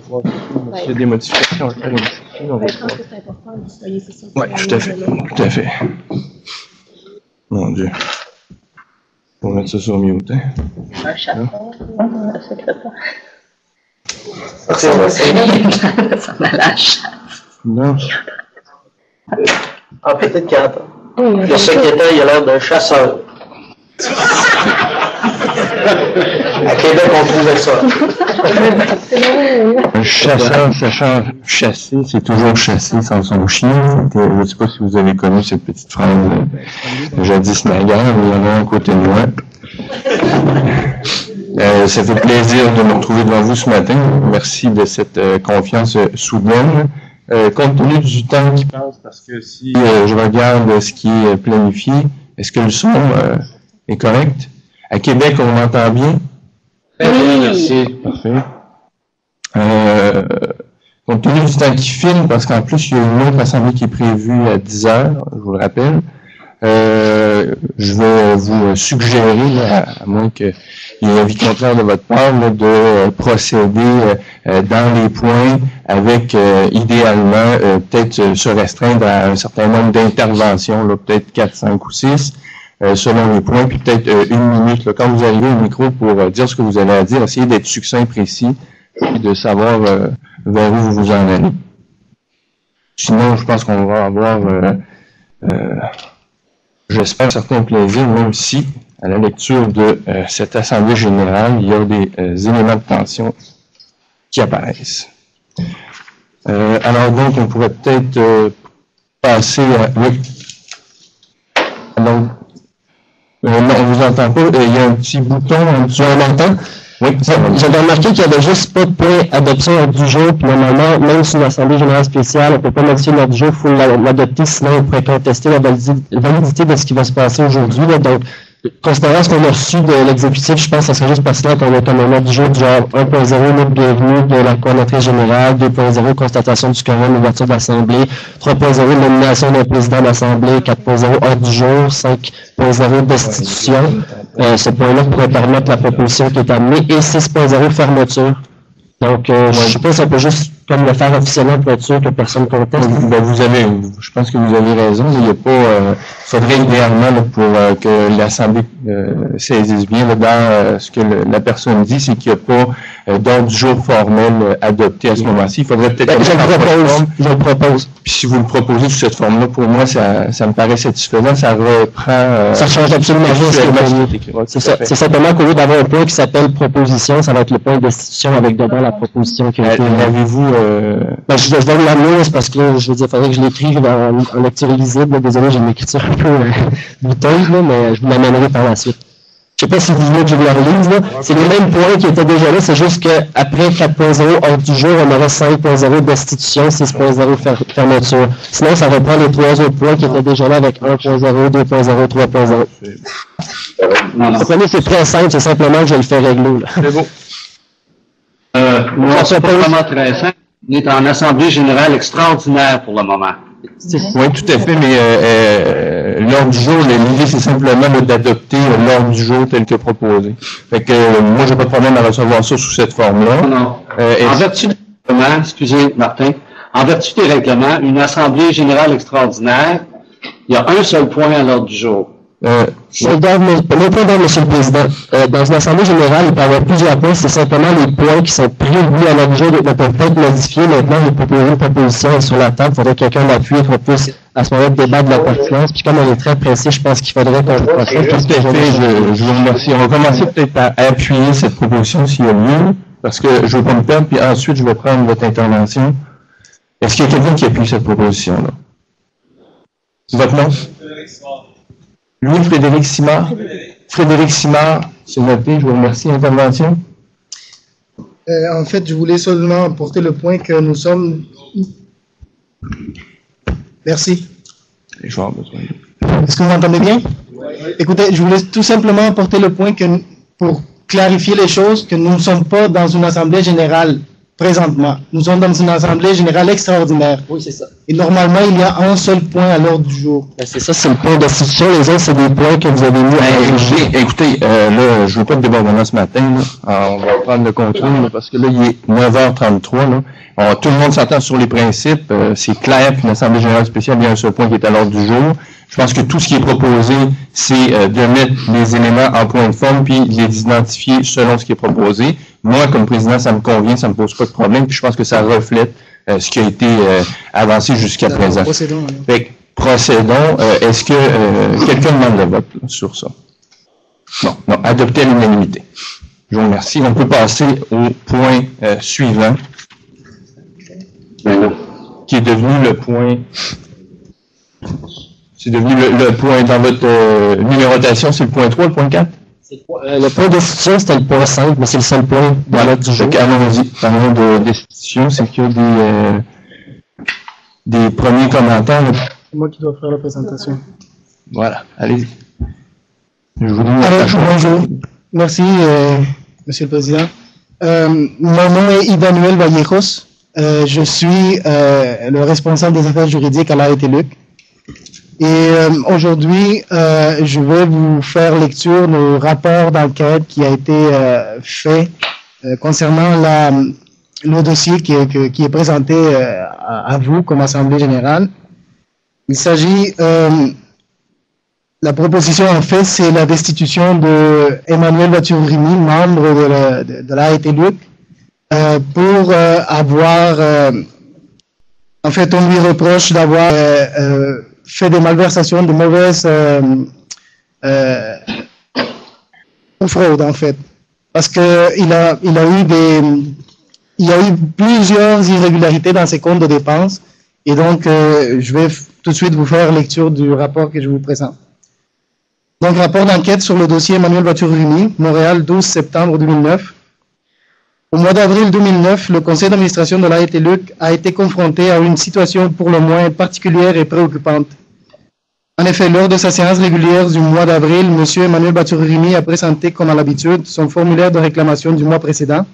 pouvoir, s'il y a des modifications, on va faire une discussion. Je pense que c'est important de distinguer ces sortes. Oui, tout à fait. Tout à fait. Mon Dieu. On va mettre ça sur mute. Un chapeau, ça ne fait pas. Ça m'a la chasse. Non. Ah, peut-être qu'il y a. Le secrétaire, il a l'air d'un chasseur. À Québec, on trouvait ça. Un chasseur sachant chasser, c'est toujours chasser sans son chien. Je ne sais pas si vous avez connu cette petite phrase jadis naguère, mais il y en a un côté de moi. Ça fait plaisir de me retrouver devant vous ce matin. Merci de cette confiance soudaine. Compte tenu du temps qui passe, parce que si je regarde ce qui est planifié, est-ce que le son est correct? À Québec, on m'entend bien? Oui. Merci. Parfait. Compte tenu du temps qui file, parce qu'en plus, il y a une autre assemblée qui est prévue à 10 heures, je vous le rappelle. Je vais vous suggérer, là, à moins qu'il y ait un avis contraire de votre part, là, de procéder dans les points avec, idéalement, peut-être se restreindre à un certain nombre d'interventions, là, peut-être 4, 5 ou 6, selon les points, puis peut-être 1 minute. Là, quand vous arrivez au micro pour dire ce que vous avez à dire, essayez d'être succinct, précis, et de savoir vers où vous vous en allez. Sinon, je pense qu'on va avoir... j'espère un certain plaisir, même si, à la lecture de cette Assemblée générale, il y a des éléments de tension qui apparaissent. Alors donc, on pourrait peut-être passer à... Oui. Alors, non, on vous entend pas. Il y a un petit bouton en dessous. On l'entend? Oui, j'avais remarqué qu'il n'y avait juste pas de point adoption lors du jour, puis normalement, même sur l'Assemblée générale spéciale, on ne peut pas modifier l'ordre du jour, il faut l'adopter, sinon on pourrait contester la validité de ce qui va se passer aujourd'hui. Donc, considérant ce qu'on a reçu de l'exécutif, je pense que ça serait juste pertinent qu'on ait comme un ordre du jour du genre 1.0, notre bienvenue de la coordonnatrice générale, 2.0, constatation du quorum, ouverture de l'Assemblée, 3.0, nomination d'un président de l'Assemblée, 4.0, ordre du jour, 5.0, destitution. Ce point-là pourrait permettre la proposition qui est amenée, et 6.0, fermeture. Donc, je ne sais pas si on peut juste comme le faire officiellement pour être sûr que personne conteste. Ben, je pense que vous avez raison. Il n'y a pas, faudrait idéalement là, pour que l'Assemblée saisisse bien là, dans ce que la personne dit, c'est qu'il n'y a pas d'ordre du jour formel adopté à ce moment-ci. Il faudrait peut-être... Je le propose. Puis si vous le proposez sous cette forme-là, pour moi, ça me paraît satisfaisant. Ça reprend... ça change absolument rien. C'est simplement qu'au lieu d'avoir un point qui s'appelle proposition, ça va être le point de destitution avec dedans la proposition qui a été... Avez-vous... je vais vous l'amener, c'est parce que je veux dire, il faudrait que je l'écrive en lecture lisible. Désolé, j'ai une écriture un peu douteuse, mais je vous l'amènerai par la suite. Je ne sais pas si vous voulez que je vous la relise. C'est les mêmes points qui étaient déjà là, c'est juste qu'après 4.0 ordre du jour, on aurait 5.0 destitution, 6.0 fermeture. Sinon, ça reprend les 3 autres points qui étaient déjà là avec 1.0, 2.0, 3.0. Vous comprenez, c'est très simple, c'est simplement que je le fais régler. C'est bon. Moi, c'est pas vraiment très simple. On est en Assemblée générale extraordinaire pour le moment. Oui, tout à fait, mais l'ordre du jour, l'idée, c'est simplement d'adopter l'ordre du jour tel que proposé. Fait que moi, j'ai pas de problème à recevoir ça sous cette forme-là. Non. En vertu des règlements, excusez Martin, en vertu des règlements, une Assemblée générale extraordinaire, il y a un seul point à l'ordre du jour. Le point d'ordre, Monsieur le Président. Dans une Assemblée générale, il peut y avoir plusieurs points. C'est simplement les points qui sont prévus à l'ordre du jour ne peuvent pas être modifiés. Maintenant, vous proposez une proposition sur la table. Il faudrait que quelqu'un l'appuie, qu'on puisse à ce moment-là débattre de la pertinence. Puis comme on est très précis, je pense qu'il faudrait qu'on fasse ça. Je vous remercie. On va commencer peut-être par appuyer cette proposition s'il y a lieu, parce que je ne veux pas me perdre, puis ensuite je vais prendre votre intervention. Est-ce qu'il y a quelqu'un qui appuie cette proposition-là? Votre nom? Louis Frédéric Simard. Frédéric Simard, c'est noté, je vous remercie. Intervention? En fait, je voulais seulement apporter le point que nous sommes... Merci. Je vais avoir besoin. Est-ce que vous m'entendez bien? Écoutez, je voulais tout simplement apporter le point que, pour clarifier les choses, que nous ne sommes pas dans une assemblée générale présentement. Nous sommes dans une assemblée générale extraordinaire. Oui, c'est ça. Et normalement, il y a un seul point à l'ordre du jour. Ben, c'est ça, c'est le point d'institution. Les autres, c'est des points que vous avez mis à Écoutez, là, je veux pas de débordement ce matin, là. Alors, on va prendre le contrôle, là, parce que là, il est 9h33, là. Alors, tout le monde s'entend sur les principes. C'est clair qu'une Assemblée générale spéciale, il y a un seul point qui est à l'ordre du jour. Je pense que tout ce qui est proposé, c'est de mettre les éléments en point de forme, puis de les identifier selon ce qui est proposé. Moi, comme président, ça me convient, ça me pose pas de problème, puis je pense que ça reflète ce qui a été avancé jusqu'à présent. Procédons. Fait que, procédons. Est-ce que quelqu'un demande le vote là, sur ça? Non, adopté à l'unanimité. Je vous remercie. On peut passer au point suivant, qui est devenu le point... C'est devenu le point dans votre numérotation, c'est le point 3, le point 4? Le point d'institution, c'était le point 5, mais c'est le seul point dans l'ordre du jour. Allons-y. Parlons de destitution, c'est qu'il y a des premiers commentaires. C'est moi qui dois faire la présentation. Voilà, allez-y. Je vous donne Alors, la chance. bonjour. Merci, Monsieur le Président. Mon nom est Ivanuel Vallejos. Je suis le responsable des affaires juridiques à l'AET-LUC. Et aujourd'hui, je vais vous faire lecture du rapport d'enquête qui a été fait concernant le dossier qui est présenté à vous comme Assemblée générale. Il s'agit, la proposition en fait, c'est la destitution de Emmanuel Baturimi, membre de l'AET-LUC, pour avoir, en fait, on lui reproche d'avoir fait des malversations, de mauvaises fraudes en fait, parce que il a eu plusieurs irrégularités dans ses comptes de dépenses, et donc je vais tout de suite vous faire lecture du rapport que je vous présente. Donc, rapport d'enquête sur le dossier Emmanuel Baturimi, Montréal, 12 septembre 2009. Au mois d'avril 2009, le conseil d'administration de l'AET-LUC a été confronté à une situation pour le moins particulière et préoccupante. En effet, lors de sa séance régulière du mois d'avril, M. Emmanuel Baturimi a présenté, comme à l'habitude, son formulaire de réclamation du mois précédent.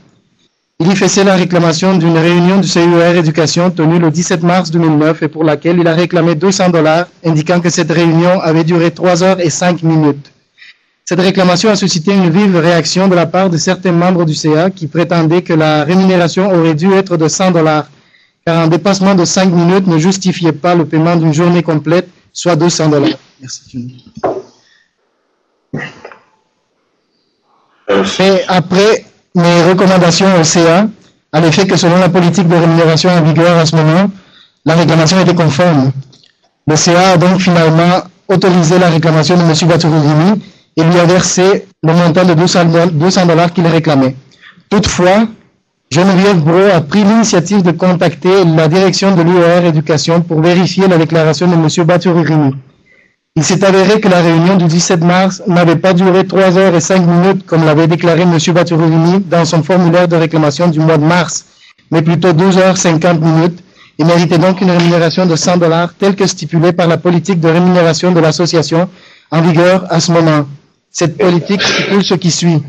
Il y faisait la réclamation d'une réunion du CUR Éducation tenue le 17 mars 2009 et pour laquelle il a réclamé $200, indiquant que cette réunion avait duré 3 heures et 5 minutes. Cette réclamation a suscité une vive réaction de la part de certains membres du CA qui prétendaient que la rémunération aurait dû être de $100, car un dépassement de 5 minutes ne justifiait pas le paiement d'une journée complète, soit $200. Merci. Et après mes recommandations au CA, à l'effet que selon la politique de rémunération en vigueur en ce moment, la réclamation était conforme. Le CA a donc finalement autorisé la réclamation de M. Baturimi et lui a versé le montant de $200 qu'il réclamait. Toutefois, Geneviève Brault a pris l'initiative de contacter la direction de l'UER Éducation pour vérifier la déclaration de M. Baturimi. Il s'est avéré que la réunion du 17 mars n'avait pas duré 3 heures et 5 minutes comme l'avait déclaré M. Baturimi dans son formulaire de réclamation du mois de mars, mais plutôt 12 heures 50 minutes et méritait donc une rémunération de $100 telle que stipulée par la politique de rémunération de l'association en vigueur à ce moment. Cette politique stipule ce qui suit.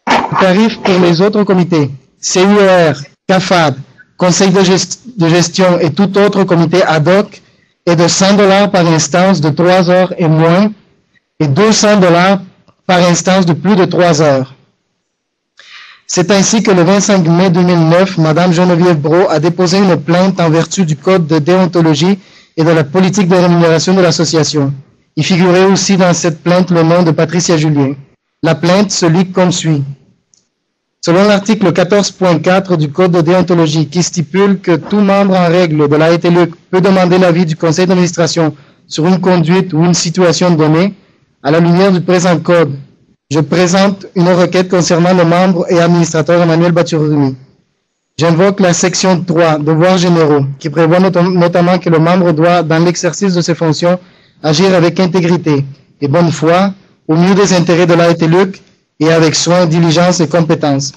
Le tarif pour les autres comités, CUER, CAFAD, Conseil de gestion et tout autre comité ad hoc est de $100 par instance de 3 heures et moins et $200 par instance de plus de 3 heures. C'est ainsi que le 25 mai 2009, Mme Geneviève Brault a déposé une plainte en vertu du Code de déontologie et de la politique de rémunération de l'association. Il figurait aussi dans cette plainte le nom de Patricia Julien. La plainte se lit comme suit. Selon l'article 14.4 du Code de déontologie qui stipule que tout membre en règle de l'AET-LUC peut demander l'avis du conseil d'administration sur une conduite ou une situation donnée, à la lumière du présent code, je présente une requête concernant le membre et administrateur Emmanuel Baturimi. J'invoque la section 3, devoirs généraux, qui prévoit notamment que le membre doit, dans l'exercice de ses fonctions, agir avec intégrité et bonne foi, au mieux des intérêts de l'AET-LUC, et avec soin, diligence et compétence.